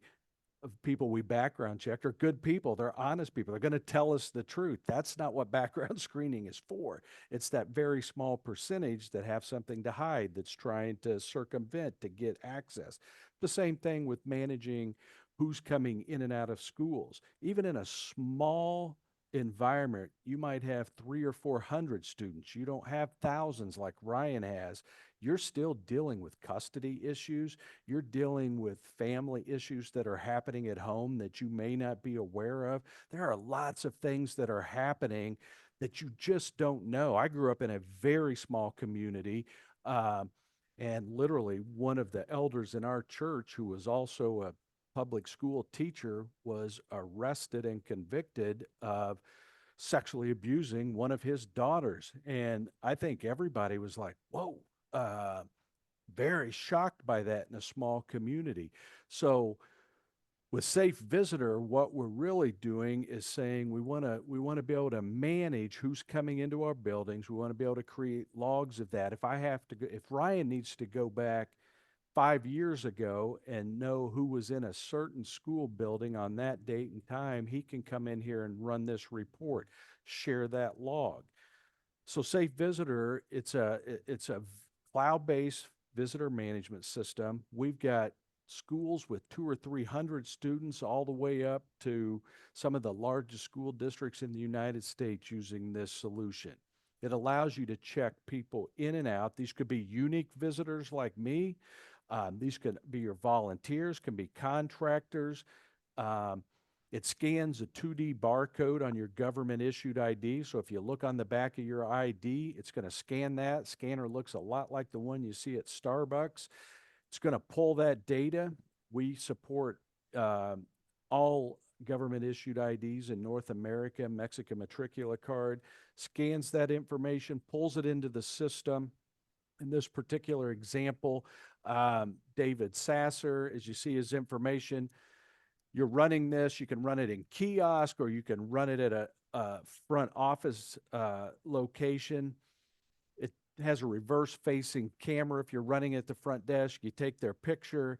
of people we background checked are good people. They're honest people. They're going to tell us the truth. That's not what background screening is for. It's that very small percentage that have something to hide, that's trying to circumvent to get access. The same thing with managing who's coming in and out of schools. Even in a small environment, you might have 300 or 400 students. You don't have thousands like Ryan has. You're still dealing with custody issues. You're dealing with family issues that are happening at home that you may not be aware of. There are lots of things that are happening that you just don't know. I grew up in a very small community, and literally one of the elders in our church, who was also a public school teacher, was arrested and convicted of sexually abusing one of his daughters. And I think everybody was like, whoa, very shocked by that in a small community. So with Safe Visitor, what we're really doing is saying we want to be able to manage who's coming into our buildings. We want to be able to create logs of that. If Ryan needs to go back 5 years ago and know who was in a certain school building on that date and time, he can come in here and run this report, share that log. So Safe Visitor, it's a cloud-based visitor management system. We've got schools with 200 or 300 students all the way up to some of the largest school districts in the United States using this solution. It allows you to check people in and out. These could be unique visitors like me. These could be your volunteers, can be contractors. It scans a 2D barcode on your government issued ID. So if you look on the back of your ID, it's going to scan that. Scanner looks a lot like the one you see at Starbucks. It's going to pull that data. We support all government issued IDs in North America, Mexican matricula card, scans that information, pulls it into the system. In this particular example, David Sasser, as you see his information, you're running this, you can run it in kiosk or you can run it at a front office location. It has a reverse facing camera. If you're running at the front desk, you take their picture.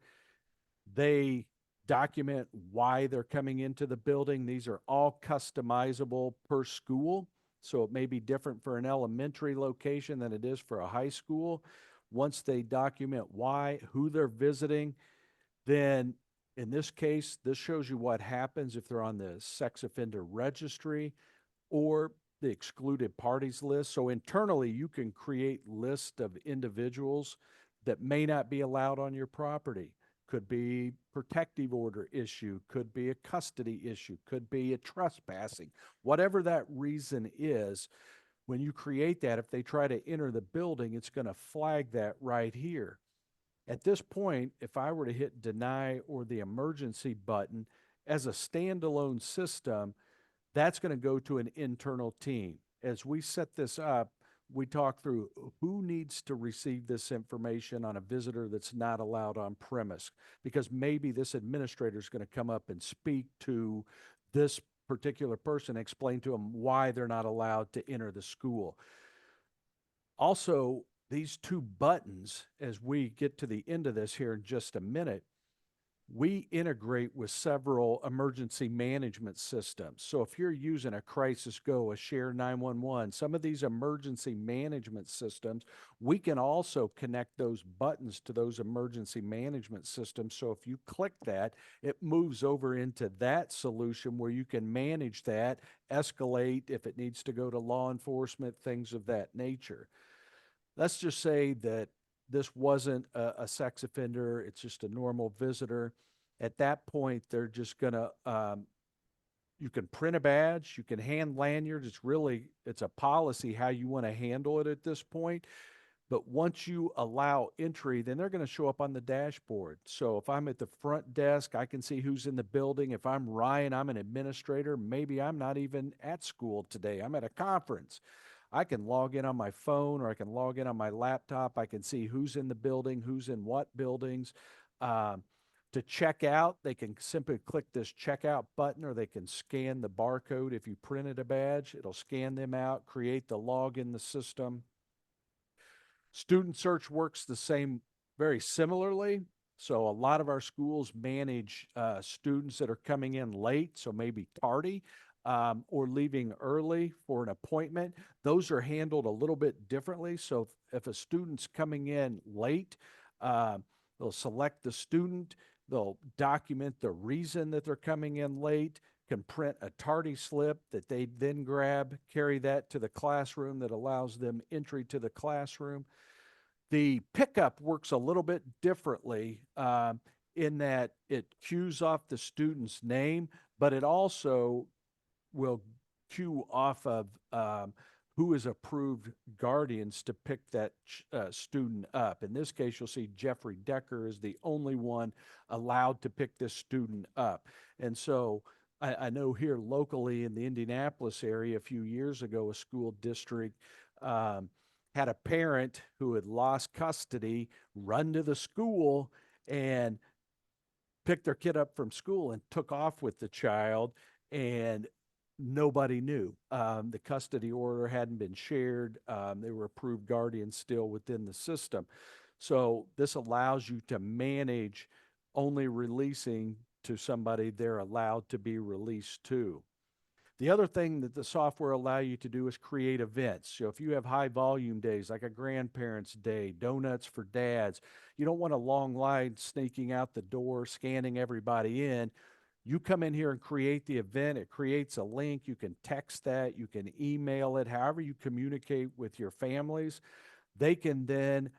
They document why they're coming into the building. These are all customizable per school. So it may be different for an elementary location than it is for a high school. Once they document why, who they're visiting, then in this case, this shows you what happens if they're on the sex offender registry or the excluded parties list. So internally, you can create lists of individuals that may not be allowed on your property. Could be protective order issue, could be a custody issue, could be a trespassing. Whatever that reason is, when you create that, if they try to enter the building, it's going to flag that right here. At this point, if I were to hit deny or the emergency button as a standalone system, that's going to go to an internal team. as we set this up, we talk through who needs to receive this information on a visitor that's not allowed on premise, because maybe this administrator is going to come up and speak to this particular person, explain to them why they're not allowed to enter the school. Also, these two buttons, as we get to the end of this here in just a minute, we integrate with several emergency management systems. So if you're using a Crisis Go, a Share 911, some of these emergency management systems, we can also connect those buttons to those emergency management systems. So if you click that, it moves over into that solution where you can manage that, escalate if it needs to go to law enforcement, things of that nature. Let's just say that this wasn't a sex offender, it's just a normal visitor. At that point, they're just gonna, you can print a badge, you can hand lanyards. It's a policy how you want to handle it at this point. But once you allow entry, then they're going to show up on the dashboard. So if I'm at the front desk, I can see who's in the building. If I'm Ryan, I'm an administrator. Maybe I'm not even at school today, I'm at a conference. I can log in on my phone, or I can log in on my laptop. I can see who's in the building, who's in what buildings. To check out, they can simply click this checkout button, or they can scan the barcode. If you printed a badge, it'll scan them out, create the log in the system. Student search works the same, very similarly. So a lot of our schools manage students that are coming in late, so maybe tardy, or leaving early for an appointment. Those are handled a little bit differently. So if a student's coming in late, they'll select the student, they'll document the reason that they're coming in late, can print a tardy slip that they then grab, carry that to the classroom that allows them entry to the classroom. The pickup works a little bit differently in that it cues off the student's name, but it also will cue off of who is approved guardians to pick that student up. In this case, you'll see Jeffrey Decker is the only one allowed to pick this student up. And so I know here locally in the Indianapolis area a few years ago, a school district had a parent who had lost custody run to the school and picked their kid up from school and took off with the child, and nobody knew. The custody order hadn't been shared. They were approved guardians still within the system. So this allows you to manage only releasing to somebody they're allowed to be released to. The other thing that the software allow you to do is create events. So if you have high volume days, like a grandparents' day, donuts for dads, you don't want a long line sneaking out the door, scanning everybody in. You come in here and create the event. It creates a link. You can text that. You can email it. However you communicate with your families, they can then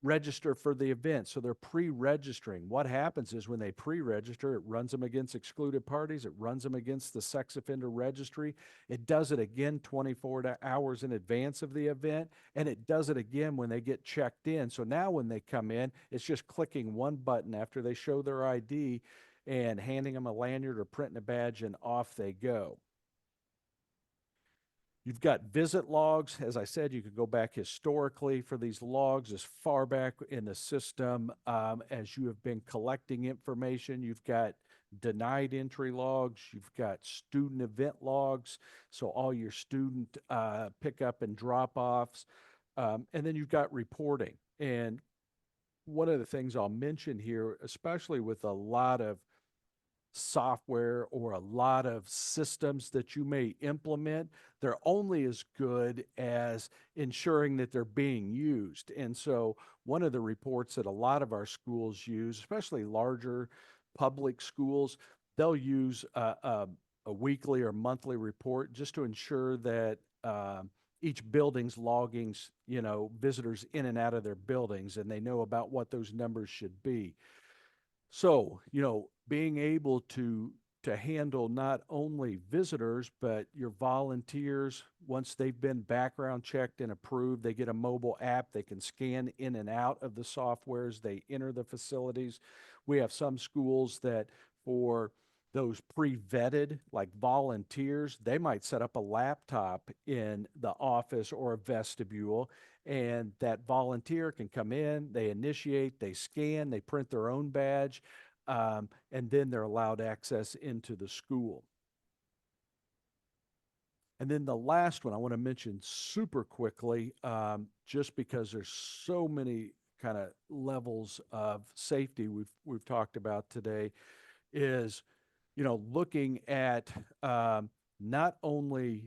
register for the event. So they're pre-registering. What happens is when they pre-register, it runs them against excluded parties. It runs them against the sex offender registry. It does it again 24 hours in advance of the event. And it does it again when they get checked in. So now when they come in, it's just clicking one button after they show their ID and handing them a lanyard or printing a badge, and off they go. You've got visit logs. As I said, you could go back historically for these logs as far back in the system as you have been collecting information. You've got denied entry logs. You've got student event logs, so all your student pickup and drop-offs. And then you've got reporting. And one of the things I'll mention here, especially with a lot of software or a lot of systems that you may implement, they're only as good as ensuring that they're being used. And so one of the reports that a lot of our schools use, especially larger public schools, they'll use a weekly or monthly report just to ensure that each building's logging, visitors in and out of their buildings, and they know about what those numbers should be. So, being able to handle not only visitors, but your volunteers, once they've been background checked and approved, they get a mobile app. They can scan in and out of the softwares. They enter the facilities. We have some schools that for those pre-vetted, like volunteers, they might set up a laptop in the office or a vestibule, and that volunteer can come in, they initiate, they scan, they print their own badge, and then they're allowed access into the school. And then the last one I want to mention super quickly, just because there's so many kind of levels of safety we've talked about today, is, looking at not only,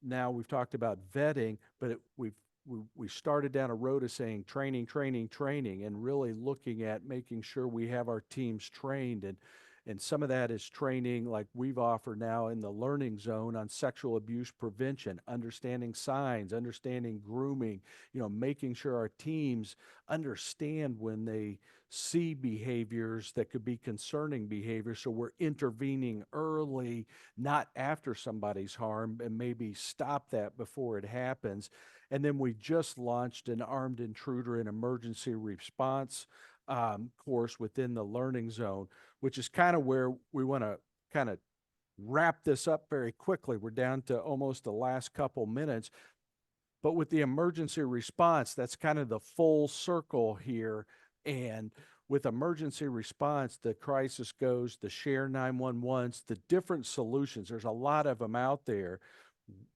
now we've talked about vetting, but we started down a road of saying training, training, training, and really looking at making sure we have our teams trained. And some of that is training like we've offered now in the learning zone on sexual abuse prevention, understanding signs, understanding grooming, making sure our teams understand when they see behaviors that could be concerning behaviors. So we're intervening early, not after somebody's harmed, and maybe stop that before it happens. And then we just launched an armed intruder and emergency response course within the learning zone, which is kind of where we want to kind of wrap this up very quickly. We're down to almost the last couple minutes. But with the emergency response, that's kind of the full circle here. And with emergency response, the crisis goes, the share 911s, the different solutions. There's a lot of them out there.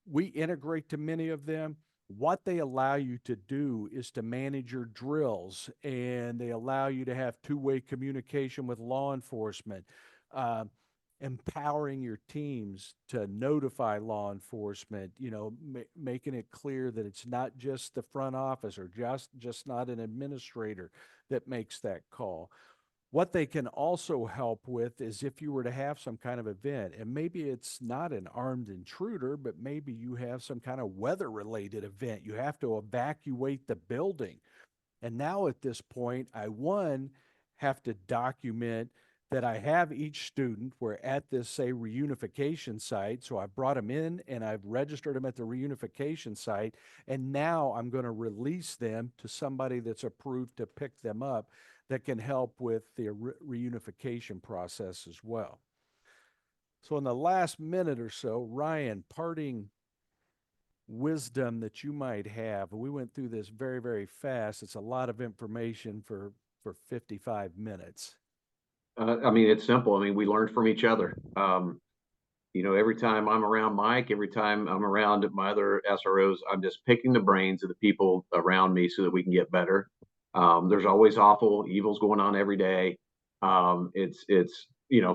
We integrate to many of them. What they allow you to do is to manage your drills, and they allow you to have two-way communication with law enforcement, empowering your teams to notify law enforcement, making it clear that it's not just the front office or just not an administrator that makes that call. What they can also help with is if you were to have some kind of event, and maybe it's not an armed intruder, but maybe you have some kind of weather-related event. You have to evacuate the building. And now at this point, I have to document that I have each student. We're at this, say, reunification site. So I brought them in and I've registered them at the reunification site. And now I'm going to release them to somebody that's approved to pick them up that can help with the reunification process as well. So in the last minute or so, Ryan, parting wisdom that you might have. We went through this very, very fast. It's a lot of information for 55 minutes. It's simple. We learn from each other. Every time I'm around Mike, every time I'm around my other SROs, I'm just picking the brains of the people around me so that we can get better. There's always evils going on every day. It's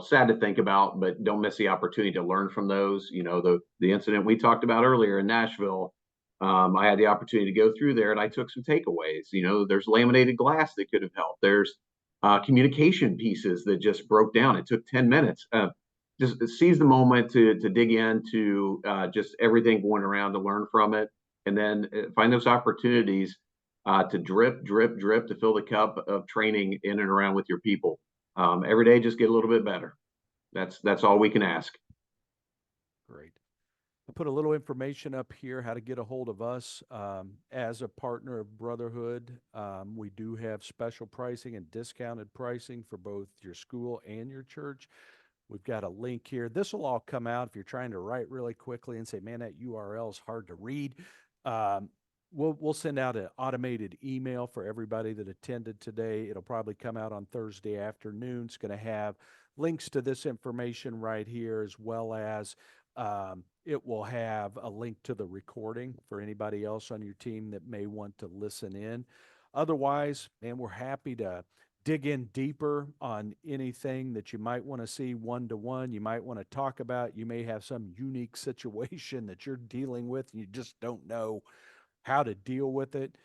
sad to think about, but don't miss the opportunity to learn from those. The incident we talked about earlier in Nashville, I had the opportunity to go through there and I took some takeaways. There's laminated glass that could have helped. There's communication pieces that just broke down. It took 10 minutes. Just seize the moment to dig into just everything going around to learn from it, and then find those opportunities to drip, to fill the cup of training in and around with your people. Every day, just get a little bit better. That's all we can ask. Great. I put a little information up here how to get a hold of us as a partner of Brotherhood. We do have special pricing and discounted pricing for both your school and your church. We've got a link here. This will all come out if you're trying to write really quickly and say, man, that URL is hard to read. We'll send out an automated email for everybody that attended today. It'll probably come out on Thursday afternoon. It's going to have links to this information right here, as well as it will have a link to the recording for anybody else on your team that may want to listen in. Otherwise, man, we're happy to dig in deeper on anything that you might want to see one-to-one, you might want to talk about. You may have some unique situation that you're dealing with and you just don't know how to deal with it.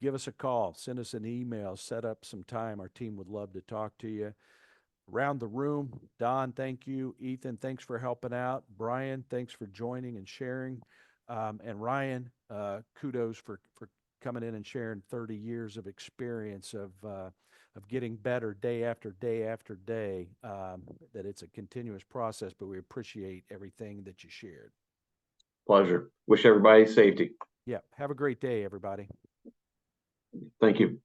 Give us a call, send us an email, set up some time. Our team would love to talk to you. Around the room, Don, thank you. Ethan, thanks for helping out. Brian, thanks for joining and sharing. And Ryan, kudos for coming in and sharing 30 years of experience of getting better day after day after day, that it's a continuous process, but we appreciate everything that you shared. Pleasure. Wish everybody safety. Yeah. Have a great day, everybody. Thank you.